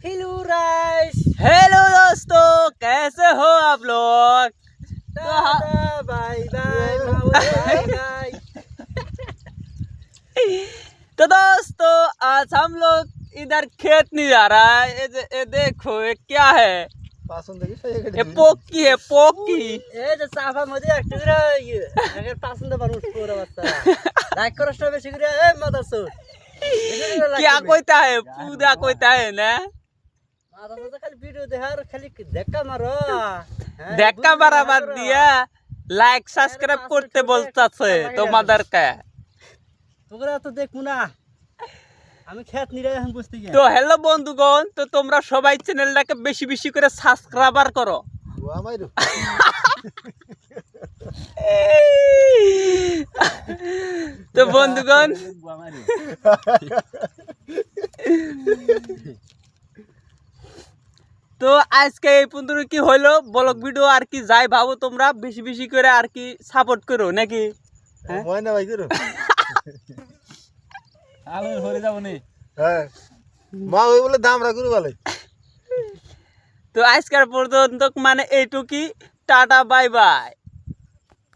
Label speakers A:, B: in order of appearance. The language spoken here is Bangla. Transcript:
A: Hello rice.
B: हेलो दोस्तों, कैसे हो आप लोग?
A: Bye bye bye bye.
B: तो दोस्तों आज हम लोग इधर खेत नहीं जा रहा है। ये देखो ये क्या है? ये पोकी है, पोकी।
A: ए जो साफा मजे एक्टिव ये अगर पसंद बनो पूरा बस्ता लाइक करो स्टॉप बेसिक रे ए मदरसो
B: क्या कोईता है, पूरा कोईता है ना।
A: मदरसो तो खाली वीडियो देखार खाली धक्का मारो
B: धक्का मारा बात दिया, लाइक सब्सक्राइब করতে বলতাছে তোমাদেরকে।
A: তোরা তো দেখু না আমি খেত নিরে এখন বুঝতে গিয়ে।
B: তো হ্যালো বন্ধুগণ, তো তোমরা সবাই চ্যানেলটাকে বেশি বেশি করে সাবস্ক্রাইবার করো। তো বন্ধুগণ তো আজকে এই পর্যন্ত কি হলো ব্লগ ভিডিও আর কি যাই ভাবো তোমরা বেশি বেশি করে আর কি সাপোর্ট করো নাকি?
C: ময়না ভাই করো
A: আমি হরে যাব নি।
C: হ্যাঁ মা ওই বলে দামরা করু ভালো।
B: তো আজকের পর্যন্ত মানে এইটুকুই, টাটা বাই বাই।